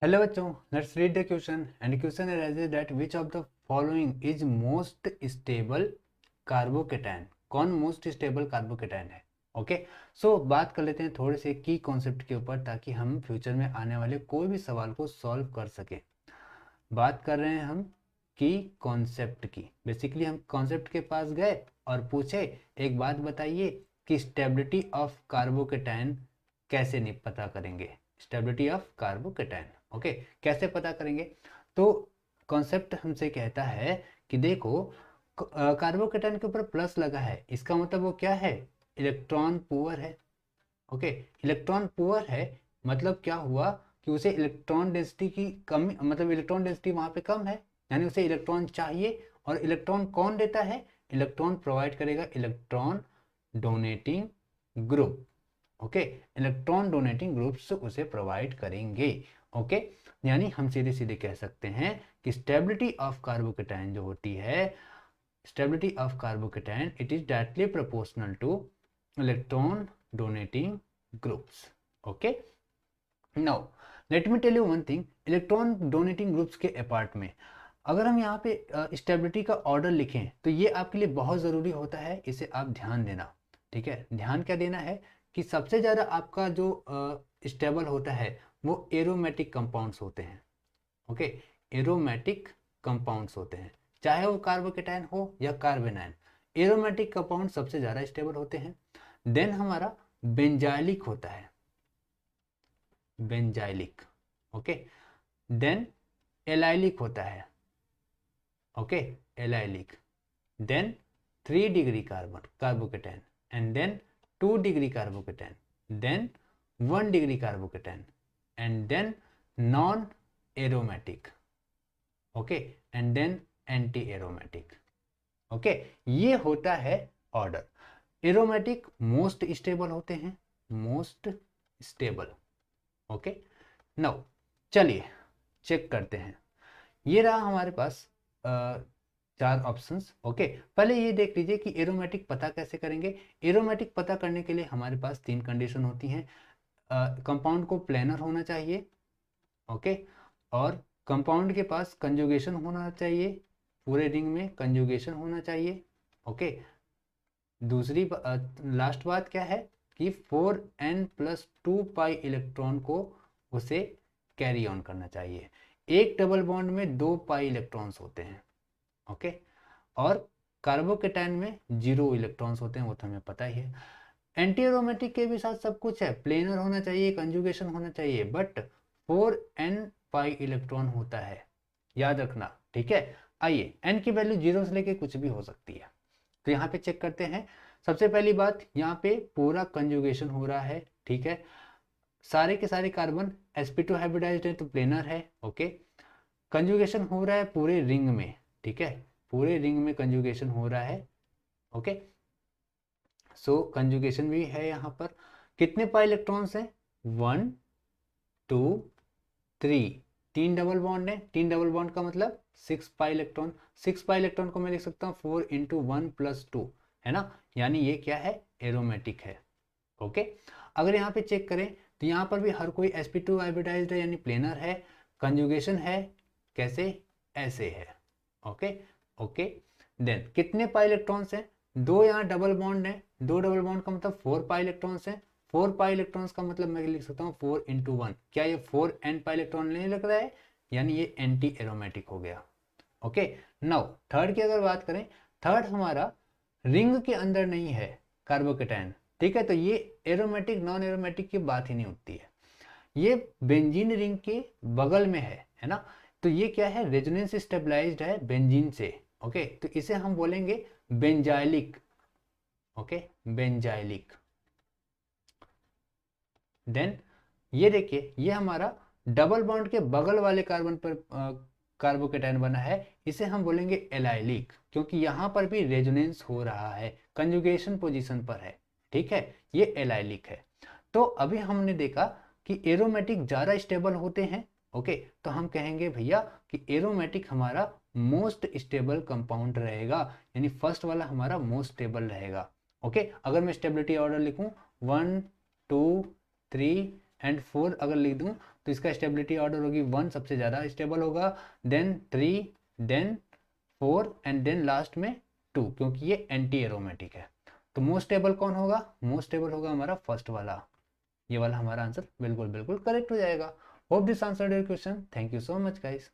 Hello बच्चों, let's read the question and the question arises that which of the following is most stable carbocation. कौन most stable carbocation है? Okay, सो बात कर लेते हैं थोड़े से की कॉन्सेप्ट के ऊपर ताकि हम फ्यूचर में आने वाले कोई भी सवाल को सॉल्व कर सके। बात कर रहे हैं हम की कॉन्सेप्ट की। बेसिकली हम कॉन्सेप्ट के पास गए और पूछे एक बात बताइए कि स्टेबिलिटी ऑफ कार्बोकेटायन कैसे नहीं पता करेंगे। स्टेबिलिटी ऑफ कार्बोकेटायन, ओके, कैसे पता करेंगे? तो कॉन्सेप्ट हमसे कहता है कि देखो कार्बोकेटायन के ऊपर प्लस लगा है, इसका मतलब वो क्या है? इलेक्ट्रॉन पुअर है। ओके, इलेक्ट्रॉन पुअर है मतलब क्या हुआ कि उसे इलेक्ट्रॉन डेंसिटी की कमी, मतलब इलेक्ट्रॉन डेंसिटी वहां पे कम है, यानी उसे इलेक्ट्रॉन चाहिए। और इलेक्ट्रॉन कौन देता है? इलेक्ट्रॉन प्रोवाइड करेगा electron donating group. Okay, electron donating groups उसे प्रोवाइड करेंगे। ओके, यानी हम सीधे सीधे कह सकते हैं कि स्टेबिलिटी ऑफ कार्बोकेटायन जो होती है, stability of carbocation it is directly proportional to electron donating groups. Okay, now let me tell you one thing, electron donating groups के अपार्ट में अगर हम यहाँ पे स्टेबिलिटी का ऑर्डर लिखें तो ये आपके लिए बहुत ज़रूरी होता है, इसे आप ध्यान देना। ठीक है, ध्यान क्या देना है कि सबसे ज़्यादा आपका जो स्टेबल होता है वो एरोमेटिक कंपाउंड्स होते हैं। ओके, एरोमेटिक कंपाउंड्स होते हैं, चाहे वो कार्बोकेटायन हो या कार्बेनायन, एरोमेटिक कंपाउंड सबसे ज़्यादा स्टेबल होते हैं। देन हमारा बेंजाइलिक होता है, बेंजाइलिक। ओके, देन एलाइलिक होता है। Okay, allylic. Then 3 degree carbon carbocation, and then 2 degree carbocation, then 1 degree carbocation, and then non aromatic. Okay, and then anti aromatic. Okay, ये होता है ऑर्डर। एरोमेटिक मोस्ट स्टेबल होते हैं, most stable. Okay, now चलिए check करते हैं। ये रहा हमारे पास 4 ऑप्शंस। ओके, पहले ये देख लीजिए कि एरोमेटिक पता कैसे करेंगे। एरोमेटिक पता करने के लिए हमारे पास 3 कंडीशन होती हैं। कंपाउंड को प्लेनर होना चाहिए, ओके, और कंपाउंड के पास कंजुगेशन होना चाहिए, पूरे रिंग में कंजुगेशन होना चाहिए। ओके, दूसरी लास्ट बात क्या है कि 4n+2 पाई इलेक्ट्रॉन को उसे कैरी ऑन करना चाहिए। एक डबल बॉन्ड में 2 पाई इलेक्ट्रॉन्स होते हैं। ओके, और कार्बोकेटायन में 0 इलेक्ट्रॉन्स होते हैं, वो तो हमें पता ही है। एंटी एरोमेटिक के भी साथ सब कुछ है, प्लेनर होना चाहिए, कंजुगेशन होना चाहिए, बट 4n पाई इलेक्ट्रॉन होता है, याद रखना। ठीक है, आइए n की वैल्यू 0 से लेके कुछ भी हो सकती है, तो यहाँ पे चेक करते हैं। सबसे पहली बात, यहाँ पे पूरा कंजुगेशन हो रहा है। ठीक है, सारे के सारे कार्बन sp2 हाइब्रिडाइज्ड है तो प्लेनर है। ओके, कंजुगेशन हो रहा है पूरे रिंग में। ठीक है, पूरे रिंग में कंजुगेशन हो रहा है। ओके, सो कंजुगेशन भी है। यहाँ पर कितने पाई इलेक्ट्रॉन्स हैं? 1 2 3, 3 डबल बॉन्ड है, 3 डबल बॉन्ड का मतलब 6 पाई इलेक्ट्रॉन। 6 पाई इलेक्ट्रॉन को मैं लिख सकता हूँ 4 × 1 + 2, है ना, यानी ये क्या है? एरोमेटिक है। ओके, अगर यहाँ पे चेक करें तो यहाँ पर भी हर कोई sp2 हाइब्रिडाइज्ड है, यानी प्लेनर है। कंजुगेशन है कैसे? ऐसे है। ओके, ओके, देन कितने पाई इलेक्ट्रॉन्स हैं? 2 यहाँ डबल बॉन्ड है, 2 डबल बॉन्ड का मतलब 4 पाई इलेक्ट्रॉन्स हैं। 4 पाई इलेक्ट्रॉन्स का मतलब मैं लिख सकता हूँ 4 × 1। क्या ये 4n पाई इलेक्ट्रॉन नहीं लग रहा है? यानी ये एंटी एरोमेटिक हो गया। ओके, नाउ थर्ड की अगर बात करें, थर्ड हमारा रिंग के अंदर नहीं है कार्बोकेटायन। ठीक है, तो ये एरोमेटिक नॉन एरोमेटिक की बात ही नहीं उठती है। ये बेंजीन रिंग के बगल में है ना, तो ये क्या है? रेजोनेंस स्टेबलाइज्ड है बेंजीन से। ओके, तो इसे हम बोलेंगे बेंजाइलिक। Okay, benzylic. देन ये देखिए, ये हमारा डबल बॉन्ड के बगल वाले कार्बन पर कार्बोकेटायन बना है, इसे हम बोलेंगे एलाइलिक, क्योंकि यहां पर भी रेजोनेंस हो रहा है, कंजुगेशन पोजीशन पर है। ठीक है, ये एलाइलिक है। तो अभी हमने देखा कि एरोमेटिक ज़्यादा स्टेबल होते हैं। ओके, तो हम कहेंगे भैया कि एरोमेटिक हमारा मोस्ट स्टेबल कंपाउंड रहेगा, यानी फर्स्ट वाला हमारा मोस्ट स्टेबल रहेगा। ओके, अगर मैं स्टेबिलिटी ऑर्डर लिखूं 1 2 3 एंड 4 अगर लिख दूं तो इसका स्टेबिलिटी ऑर्डर होगी 1 सबसे ज़्यादा स्टेबल होगा, then 3, then 4 and then last में 2, क्योंकि ये एंटी एरोमेटिक है। तो मोस्ट स्टेबल कौन होगा? मोस्ट स्टेबल होगा हमारा फर्स्ट वाला, ये वाला हमारा आंसर बिल्कुल बिल्कुल करेक्ट हो जाएगा। Hope this answered your question. Thank you so much guys.